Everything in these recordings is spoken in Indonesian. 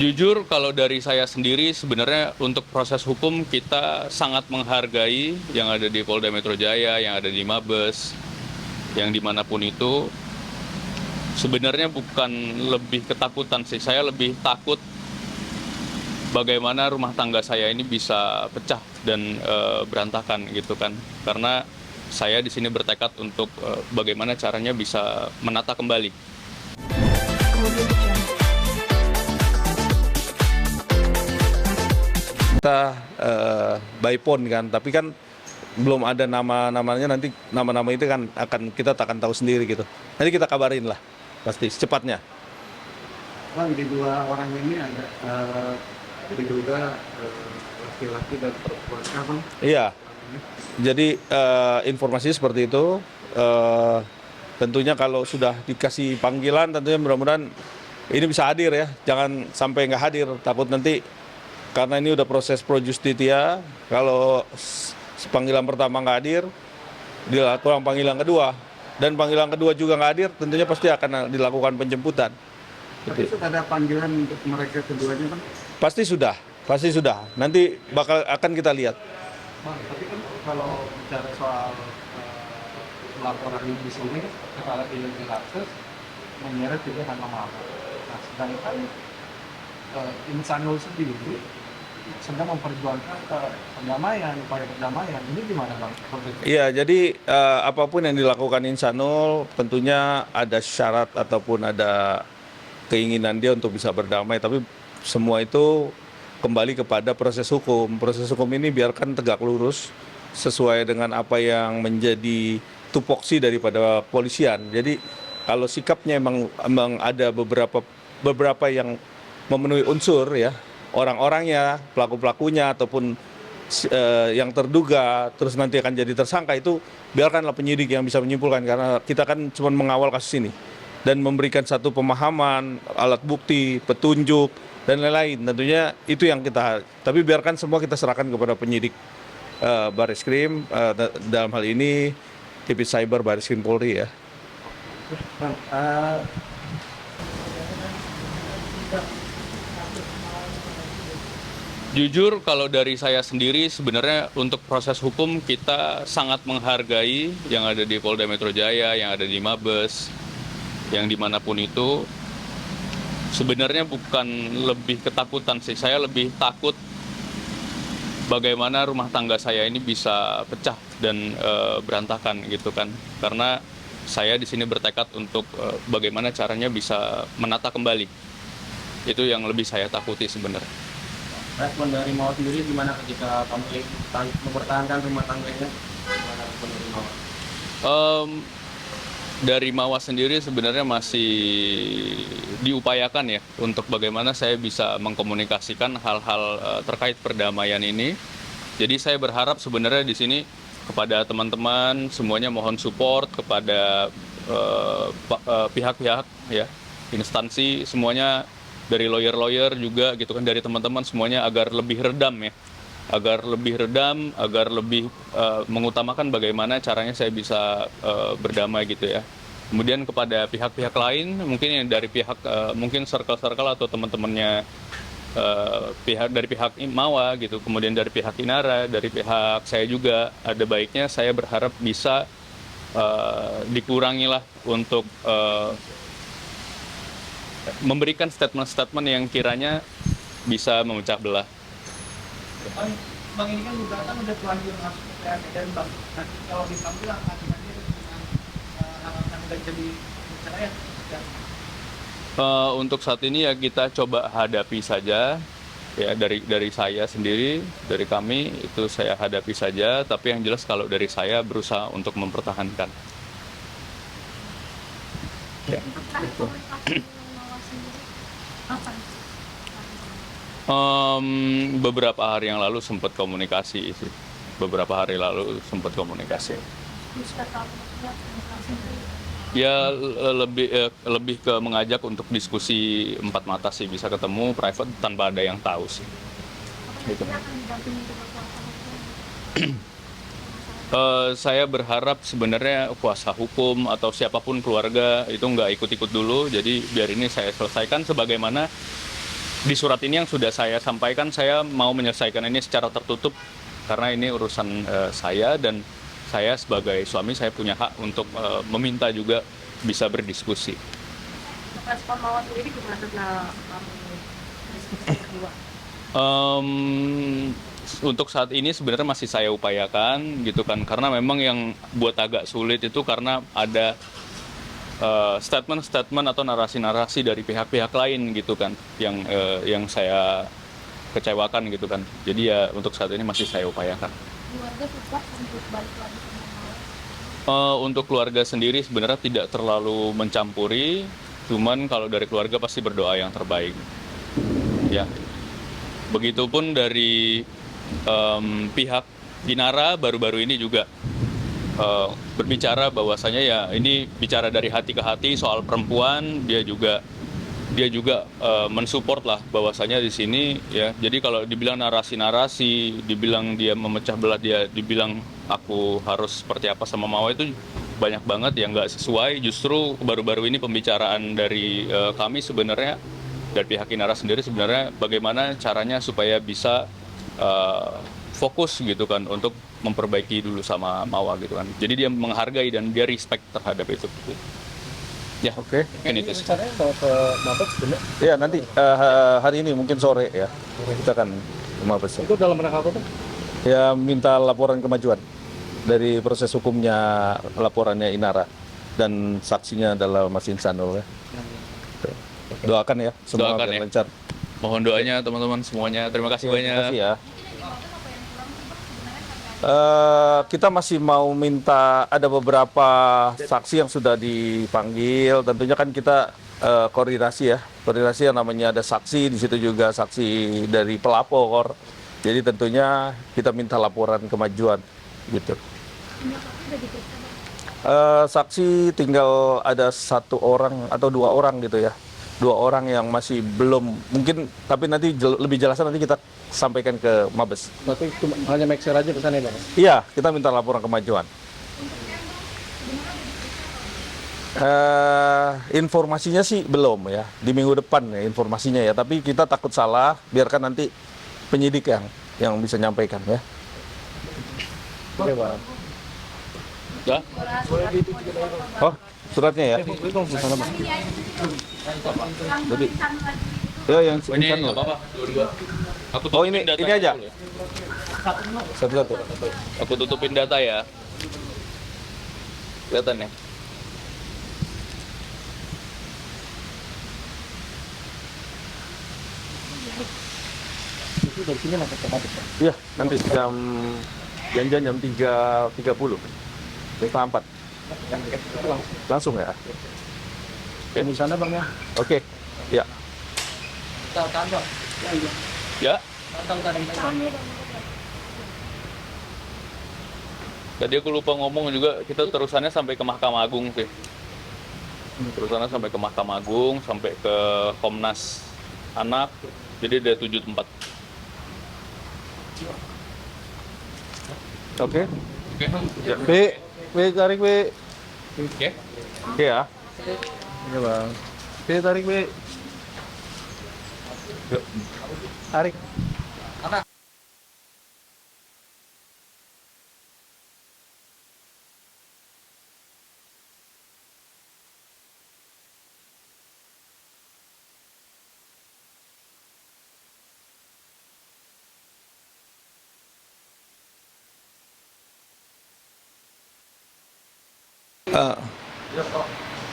Jujur, kalau dari saya sendiri sebenarnya untuk proses hukum kita sangat menghargai yang ada di Polda Metro Jaya, yang ada di Mabes, yang dimanapun itu. Sebenarnya bukan lebih ketakutan sih, saya lebih takut bagaimana rumah tangga saya ini bisa pecah dan berantakan gitu kan. Karena saya di sini bertekad untuk bagaimana caranya bisa menata kembali. Kita by phone kan, tapi kan belum ada nama-namanya, nanti nama-nama itu kan kita tak akan tahu sendiri gitu. Nanti kita kabarin lah, pasti secepatnya. Bang, di dua orang ini ada diduga laki-laki dan perempuan. Bang? Iya, jadi informasinya seperti itu. Tentunya kalau sudah dikasih panggilan, tentunya mudah-mudahan ini bisa hadir ya. Jangan sampai nggak hadir, takut nanti karena ini udah proses pro justitia. Kalau panggilan pertama nggak hadir, dilakukan panggilan kedua. Dan panggilan kedua juga nggak hadir, tentunya pasti akan dilakukan penjemputan. Tapi sudah ada panggilan untuk mereka keduanya, Bang? Pasti sudah, pasti sudah. Nanti akan kita lihat. Bang, tapi kan kalau bicara soal laporan ini di sini, kepala identitas menyeret juga nama-nama. Nah, sedangkan Insanul sendiri sedang memperjuangkan perdamaian, upaya perdamaian. Ini gimana, Bang? Iya, jadi apapun yang dilakukan Insanul tentunya ada syarat ataupun ada keinginan dia untuk bisa berdamai, tapi semua itu kembali kepada proses hukum. Proses hukum ini biarkan tegak lurus sesuai dengan apa yang menjadi tupoksi daripada polisian. Jadi kalau sikapnya emang ada beberapa yang memenuhi unsur ya, orang-orangnya, pelaku-pelakunya ataupun yang terduga terus nanti akan jadi tersangka, itu biarkanlah penyidik yang bisa menyimpulkan, karena kita kan cuma mengawal kasus ini dan memberikan satu pemahaman, alat bukti, petunjuk dan lain-lain. Tentunya itu yang kita, tapi biarkan semua kita serahkan kepada penyidik Barreskrim, dalam hal ini Divisi Cyber Barreskrim Polri ya. Bang, Jujur, kalau dari saya sendiri sebenarnya untuk proses hukum kita sangat menghargai yang ada di Polda Metro Jaya, yang ada di Mabes, yang dimanapun itu. Sebenarnya bukan lebih ketakutan sih, saya lebih takut bagaimana rumah tangga saya ini bisa pecah dan berantakan gitu kan. Karena saya di sini bertekad untuk bagaimana caranya bisa menata kembali. Itu yang lebih saya takuti sebenarnya. respon dari Mawar sendiri gimana ketika kamu mempertahankan rumah tangganya? Gimana respon dari Mawar? Dari Mawas sendiri sebenarnya masih diupayakan ya untuk bagaimana saya bisa mengkomunikasikan hal-hal terkait perdamaian ini. Jadi saya berharap sebenarnya di sini kepada teman-teman semuanya mohon support kepada pihak-pihak ya, instansi semuanya, dari lawyer-lawyer juga gitu kan, dari teman-teman semuanya, agar lebih redam ya, agar lebih mengutamakan bagaimana caranya saya bisa berdamai gitu ya. Kemudian kepada pihak-pihak lain, mungkin yang dari pihak mungkin circle-circle atau teman-temannya dari pihak Mawa gitu, kemudian dari pihak Inara, dari pihak saya juga, ada baiknya saya berharap bisa dikurangilah untuk memberikan statement-statement yang kiranya bisa memecah belah. Bang, ini kan gugatan udah terlanjur masuk ke dan Bang. Nanti kalau dipanggil akan hadir dengan harapan udah jadi cerai ya. Untuk saat ini ya kita coba hadapi saja ya, dari saya sendiri, dari kami itu saya hadapi saja, tapi yang jelas kalau dari saya berusaha untuk mempertahankan. Ya. Beberapa hari yang lalu sempat komunikasi sih. Ya lebih ke mengajak untuk diskusi empat mata sih, bisa ketemu private tanpa ada yang tahu sih. Gitu. Saya berharap sebenarnya kuasa hukum atau siapapun keluarga itu nggak ikut-ikut dulu, jadi biar ini saya selesaikan sebagaimana di surat ini yang sudah saya sampaikan, saya mau menyelesaikan ini secara tertutup karena ini urusan saya, dan saya sebagai suami saya punya hak untuk meminta juga bisa berdiskusi. Respon Mawar sendiri gimana setelah kamu diskusi berdua? Untuk saat ini sebenarnya masih saya upayakan gitu kan, karena memang yang buat agak sulit itu karena ada statement-statement atau narasi-narasi dari pihak-pihak lain gitu kan, yang saya kecewakan gitu kan. Jadi ya untuk saat ini masih saya upayakan. Keluarga support untuk balik lagi sama Mawar? Untuk keluarga sendiri sebenarnya tidak terlalu mencampuri, cuman kalau dari keluarga pasti berdoa yang terbaik. Ya, begitupun dari pihak Inara baru-baru ini juga berbicara bahwasanya ya ini bicara dari hati ke hati soal perempuan. Dia juga mensupport lah bahwasanya di sini ya. Jadi kalau dibilang narasi-narasi, dibilang dia memecah belah, dia dibilang aku harus seperti apa sama Mawar, itu banyak banget yang nggak sesuai. Justru baru-baru ini pembicaraan dari kami sebenarnya, dari pihak Inara sendiri sebenarnya bagaimana caranya supaya bisa fokus gitu kan untuk memperbaiki dulu sama Mawar gitu kan. Jadi dia menghargai dan dia respect terhadap itu. Ya, Oke. mungkin itu sih. Rencananya kalau ke Mabes bener, Ya nanti hari ini mungkin sore ya kita akan ke Mabes. itu dalam rangka apa tuh? Ya minta laporan kemajuan dari proses hukumnya, laporannya Inara dan saksinya adalah Mas Insanul ya. Doakan ya semua Doakan biar ya. lancar. Mohon doanya teman-teman semuanya. Terima kasih Terima banyak. kasih ya. Kita masih mau minta, ada beberapa saksi yang sudah dipanggil. Tentunya kan kita koordinasi ya, koordinasi yang namanya ada saksi di situ juga saksi dari pelapor. Jadi tentunya kita minta laporan kemajuan gitu. Saksi tinggal ada 1 orang atau 2 orang gitu ya. 2 orang yang masih belum mungkin, tapi nanti lebih jelasnya nanti kita sampaikan ke Mabes. Berarti cuma hanya make sure aja ke sana ya Bang? Iya, kita minta laporan kemajuan. Informasinya sih belum ya, di minggu depan ya informasinya ya. Tapi kita takut salah, biarkan nanti penyidik yang bisa nyampaikan ya. Oke Bang. Ya, Oh, suratnya ya. Itu dong ke sana Bang. Jadi, ya yang ini insan nggak loh. apa-apa. Dua-dua. Aku Oh, tutupin ini datanya aja. dulu ya. Satu-satu. Aku tutupin data ya. Kelihatan ya. Itu dari sini langsung ke Mabes Bang. Iya, nanti janjian jam 3.30. 3.4. Itu langsung Langsung ya. di sana Bang ya. Oke. Ya. Ya. Tadi aku lupa ngomong juga, kita terusannya sampai ke Mahkamah Agung sih. Terusannya sampai ke Mahkamah Agung, sampai ke Komnas Anak. Jadi ada 7 tempat. Oke. Oke. Ya. B tarik B. Oke. Oke ya. Iya Bang. B tarik B. Yuk. Tarik.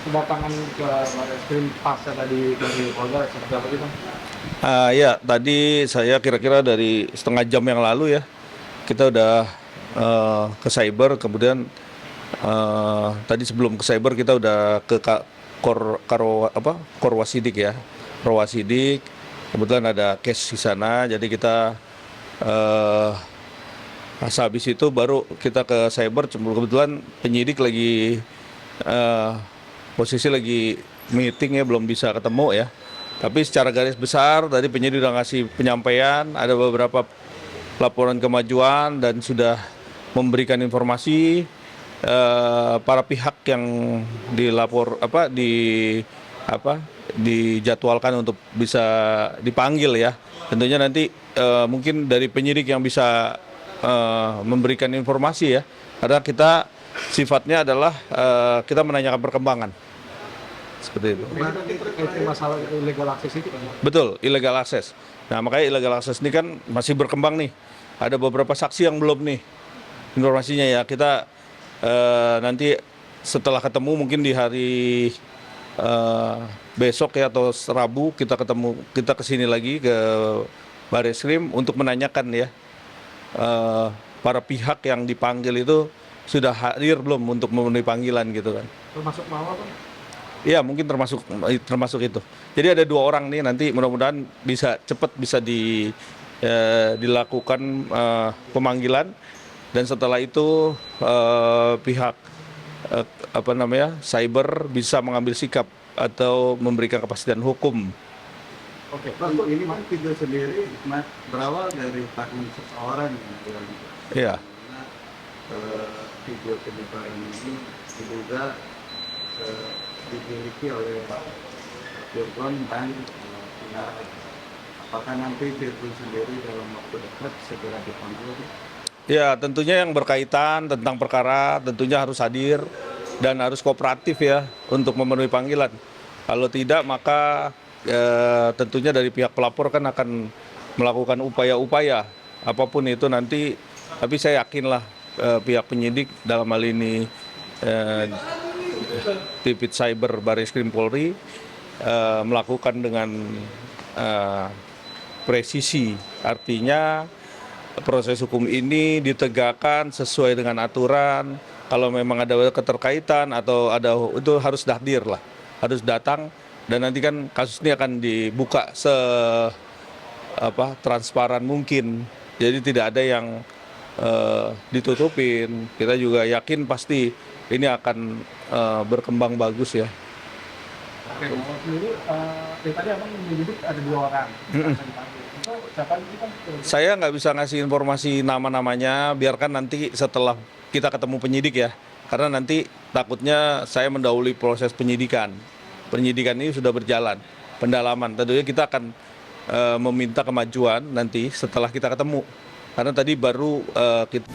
Kedatangan ke Barreskrim pasca tadi dari Polda seperti apa sih Bang? Ya, tadi saya kira-kira dari setengah jam yang lalu ya, kita udah ke cyber, kemudian tadi sebelum ke cyber kita udah ke Korwasidik ya, Korwasidik. Kebetulan ada case di sana, jadi kita pas habis itu baru kita ke cyber. Kebetulan penyidik lagi posisi lagi meeting ya, belum bisa ketemu ya. Tapi secara garis besar tadi penyidik udah ngasih penyampaian, ada beberapa laporan kemajuan dan sudah memberikan informasi para pihak yang dijadwalkan untuk bisa dipanggil ya. Tentunya nanti mungkin dari penyidik yang bisa memberikan informasi ya, karena kita sifatnya adalah kita menanyakan perkembangan seperti itu. Nanti terkait masalah illegal access itu kan? Betul, illegal access. Nah, makanya illegal access ini kan masih berkembang nih. Ada beberapa saksi yang belum nih informasinya ya. Kita nanti setelah ketemu mungkin di hari besok ya atau Rabu kita kesini lagi ke Barreskrim untuk menanyakan ya para pihak yang dipanggil itu sudah hadir belum untuk memenuhi panggilan gitu kan. Termasuk Mawar kan? Iya, mungkin termasuk itu. Jadi ada 2 orang nih, nanti mudah-mudahan bisa cepat bisa dilakukan pemanggilan, dan setelah itu pihak cyber bisa mengambil sikap atau memberikan kepastian hukum. Oke, untuk ini mas video sendiri mas berawal dari tangan seseorang yang bilang Iya. video penyebaran ini diduga dimiliki oleh Virgon dan pihak. Apakah nanti Virgon sendiri dalam waktu dekat segera dipanggil? Ya, tentunya yang berkaitan tentang perkara tentunya harus hadir dan harus kooperatif ya untuk memenuhi panggilan. Kalau tidak maka tentunya dari pihak pelapor kan akan melakukan upaya-upaya apapun itu nanti. Tapi saya yakinlah pihak penyidik dalam hal ini Divit Cyber Barreskrim Polri melakukan dengan presisi. Artinya proses hukum ini ditegakkan sesuai dengan aturan. Kalau memang ada keterkaitan atau ada itu harus hadir lah, harus datang, dan nanti kan kasus ini akan dibuka transparan mungkin. Jadi tidak ada yang ditutupin. Kita juga yakin pasti ini akan berkembang bagus ya. Oke, Mawar sendiri, tadi abang menyebut ada 2 orang. Itu siapa itu kan? Saya nggak bisa ngasih informasi nama-namanya, biarkan nanti setelah kita ketemu penyidik ya. Karena nanti takutnya saya mendahului proses penyidikan. Penyidikan ini sudah berjalan, pendalaman. Tentunya kita akan meminta kemajuan nanti setelah kita ketemu. Karena tadi baru kita...